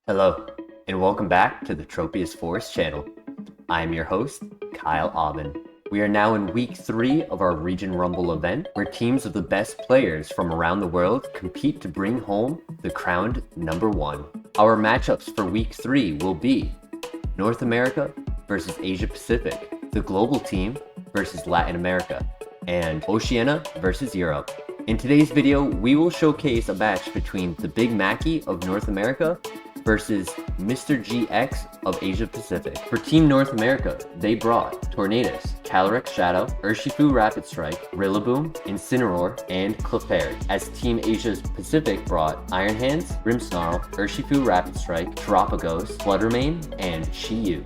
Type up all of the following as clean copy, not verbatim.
Hello, and welcome back to the Tropius Forest channel. I am your host, Kyle Aubin. We are now in week 3 of our Region Rumble event, where teams of the best players from around the world compete to bring home the crowned number 1. Our matchups for week 3 will be North America versus Asia Pacific, the global team versus Latin America, and Oceania versus Europe. In today's video, we will showcase a match between the Big Mackie of North America versus Mr. GX of Asia Pacific. For Team North America, they brought Tornadus, Calyrex Shadow, Urshifu Rapid Strike, Rillaboom, Incineroar, and Clefairy. As Team Asia Pacific brought Iron Hands, Grimmsnarl, Urshifu Rapid Strike, Terapagos, Fluttermane, and Chi-Yu.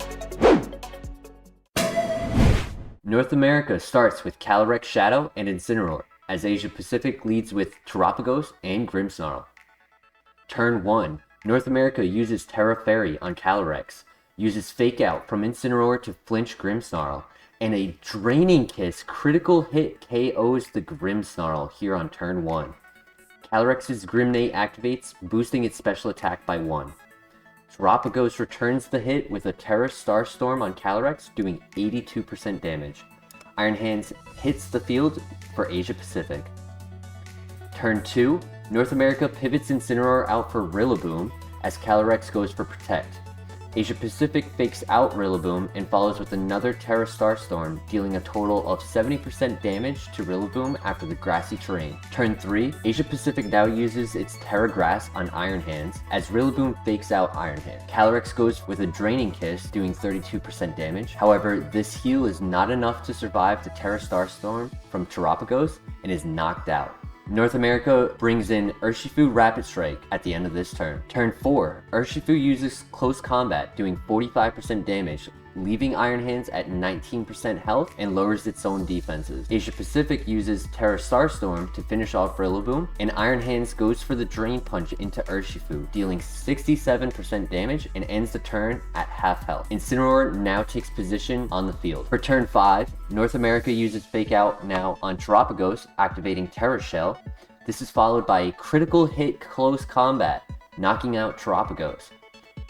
North America starts with Calyrex Shadow and Incineroar, as Asia Pacific leads with Terapagos and Grimmsnarl. Turn 1. North America uses Tera Fairy on Calyrex, uses Fake Out from Incineroar to flinch Grimmsnarl, and a Draining Kiss critical hit KOs the Grimmsnarl here on turn 1. Calyrex's Grimnate activates, boosting its special attack by 1. Terapagos returns the hit with a Terra Starstorm on Calyrex, doing 82% damage. Iron Hands hits the field for Asia Pacific. Turn 2. North America pivots Incineroar out for Rillaboom as Calyrex goes for Protect. Asia Pacific fakes out Rillaboom and follows with another Terra Starstorm, dealing a total of 70% damage to Rillaboom after the grassy terrain. Turn 3, Asia Pacific now uses its Terra Grass on Iron Hands as Rillaboom fakes out Iron Hand. Calyrex goes with a Draining Kiss, doing 32% damage. However, this heal is not enough to survive the Terra Starstorm from Terapagos and is knocked out. North America brings in Urshifu Rapid Strike at the end of this turn. Turn 4, Urshifu uses Close Combat, doing 45% damage, leaving Iron Hands at 19% health and lowers its own defenses. Asia Pacific uses Terra Starstorm to finish off Rillaboom, and Iron Hands goes for the Drain Punch into Urshifu, dealing 67% damage and ends the turn at half health. Incineroar now takes position on the field. For turn 5, North America uses Fake Out now on Terapagos, activating Terra Shell. This is followed by a critical hit Close Combat, knocking out Terapagos.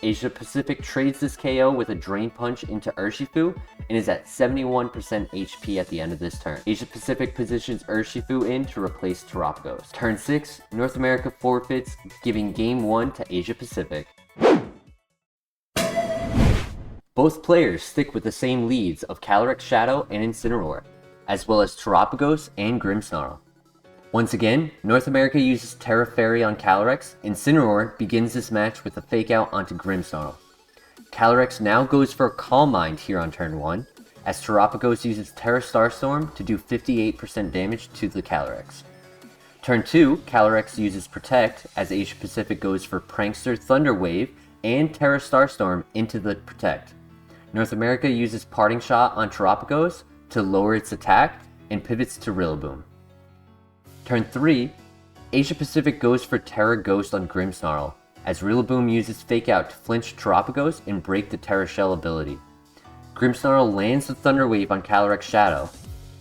Asia Pacific trades this KO with a Drain Punch into Urshifu and is at 71% HP at the end of this turn. Asia Pacific positions Urshifu in to replace Terapagos. Turn 6, North America forfeits, giving Game 1 to Asia Pacific. Both players stick with the same leads of Calyrex Shadow and Incineroar, as well as Terapagos and Grimmsnarl. Once again, North America uses Tera Fairy on Calyrex. Incineroar begins this match with a Fake Out onto Grimmsnarl. Calyrex now goes for a Calm Mind here on turn 1, as Terapagos uses Terra Starstorm to do 58% damage to the Calyrex. Turn 2, Calyrex uses Protect as Asia Pacific goes for Prankster Thunder Wave and Terra Starstorm into the Protect. North America uses Parting Shot on Terapagos to lower its attack and pivots to Rillaboom. Turn 3, Asia Pacific goes for Terra Ghost on Grimmsnarl, as Rillaboom uses Fake Out to flinch Terapagos and break the Terra Shell ability. Grimmsnarl lands the Thunder Wave on Calyrex Shadow.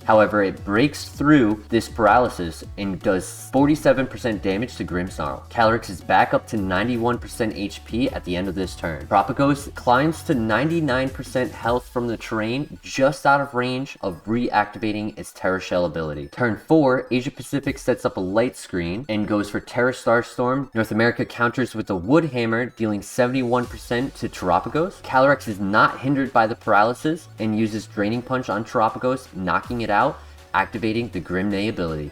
However, it breaks through this paralysis and does 47% damage to Grimmsnarl. Calyrex is back up to 91% HP at the end of this turn. Terapagos climbs to 99% health from the terrain, just out of range of reactivating its Terra Shell ability. Turn 4, Asia Pacific sets up a light screen and goes for Terra Starstorm. North America counters with a Wood Hammer, dealing 71% to Terapagos. Calyrex is not hindered by the paralysis and uses Draining Punch on Terapagos, knocking it out, activating the Grimnay ability.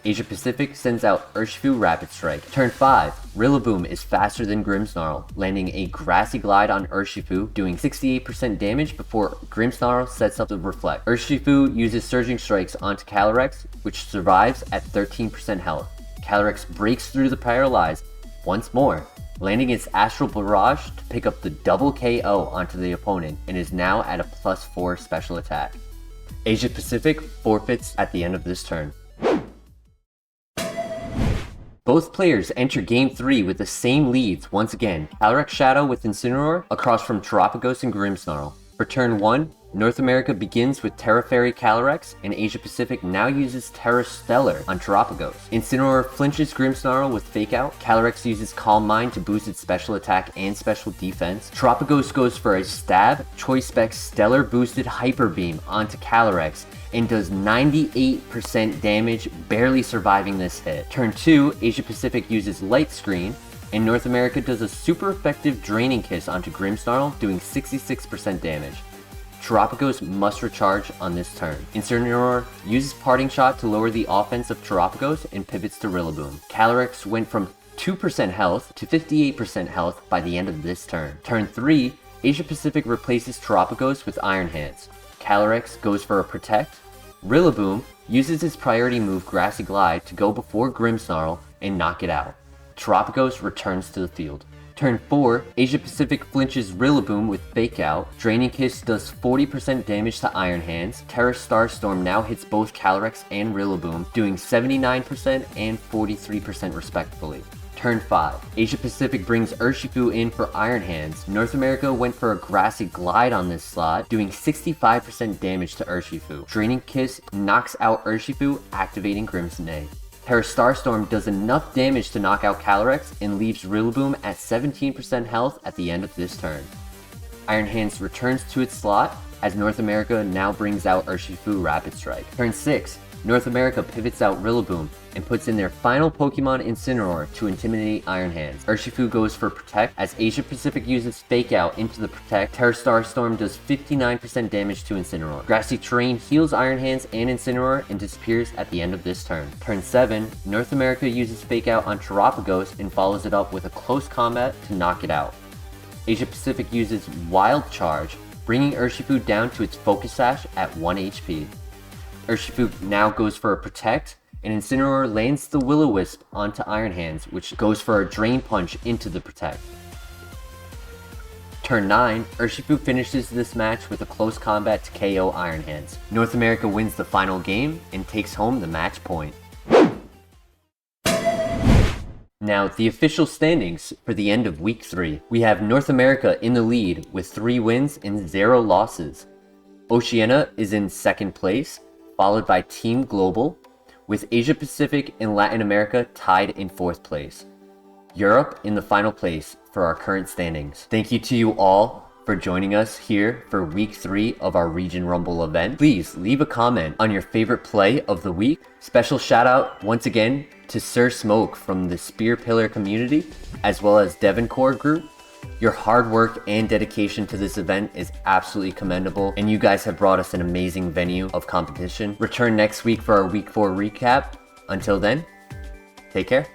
Asia Pacific sends out Urshifu Rapid Strike. Turn 5, Rillaboom is faster than Grimmsnarl, landing a Grassy Glide on Urshifu, doing 68% damage before Grimmsnarl sets up the Reflect. Urshifu uses Surging Strikes onto Calyrex, which survives at 13% health. Calyrex breaks through the Paralyze once more, landing its Astral Barrage to pick up the double KO onto the opponent and is now at a +4 special attack. Asia Pacific forfeits at the end of this turn. Both players enter Game 3 with the same leads once again, Calyrex Shadow with Incineroar across from Terapagos and Grimmsnarl. For turn 1, North America begins with Terra Fairy Calyrex, and Asia Pacific now uses Terra Stellar on Terapagos. Incineroar flinches Grimmsnarl with Fake Out. Calyrex uses Calm Mind to boost its special attack and special defense. Terapagos goes for a Stab, Choice Spec Stellar boosted Hyper Beam onto Calyrex and does 98% damage, barely surviving this hit. Turn 2, Asia Pacific uses Light Screen, and North America does a super effective Draining Kiss onto Grimmsnarl, doing 66% damage. Terapagos must recharge on this turn. Incineroar uses Parting Shot to lower the offense of Terapagos and pivots to Rillaboom. Calyrex went from 2% health to 58% health by the end of this turn. Turn 3, Asia Pacific replaces Terapagos with Iron Hands. Calyrex goes for a Protect. Rillaboom uses his priority move Grassy Glide to go before Grimmsnarl and knock it out. Terapagos returns to the field. Turn 4, Asia Pacific flinches Rillaboom with Fake Out. Draining Kiss does 40% damage to Iron Hands. Terra Starstorm now hits both Calyrex and Rillaboom, doing 79% and 43% respectively. Turn 5, Asia Pacific brings Urshifu in for Iron Hands. North America went for a Grassy Glide on this slot, doing 65% damage to Urshifu. Draining Kiss knocks out Urshifu, activating Grimmsnarl. Terra Starstorm does enough damage to knock out Calyrex and leaves Rillaboom at 17% health at the end of this turn. Iron Hands returns to its slot as North America now brings out Urshifu Rapid Strike. Turn 6, North America pivots out Rillaboom and puts in their final Pokemon Incineroar to intimidate Iron Hands. Urshifu goes for Protect as Asia Pacific uses Fake Out into the Protect. Terra Starstorm does 59% damage to Incineroar. Grassy Terrain heals Iron Hands and Incineroar and disappears at the end of this turn. Turn 7, North America uses Fake Out on Terapagos and follows it up with a Close Combat to knock it out. Asia Pacific uses Wild Charge, bringing Urshifu down to its Focus Sash at 1 HP. Urshifu now goes for a Protect, and Incineroar lands the Will-O-Wisp onto Iron Hands, which goes for a Drain Punch into the Protect. Turn 9, Urshifu finishes this match with a Close Combat to KO Iron Hands. North America wins the final game and takes home the match point. Now, the official standings for the end of Week 3. We have North America in the lead with 3 wins and 0 losses. Oceania is in 2nd place, followed by Team Global, with Asia Pacific and Latin America tied in 4th place. Europe in the final place for our current standings. Thank you to you all for joining us here for Week 3 of our Region Rumble event. Please leave a comment on your favorite play of the week. Special shout out once again to Sir Smoke from the SpearPillar Community, as well as Devon Corp group. Your hard work and dedication to this event is absolutely commendable, and you guys have brought us an amazing venue of competition. Return next week for our Week 4 recap. Until then, take care.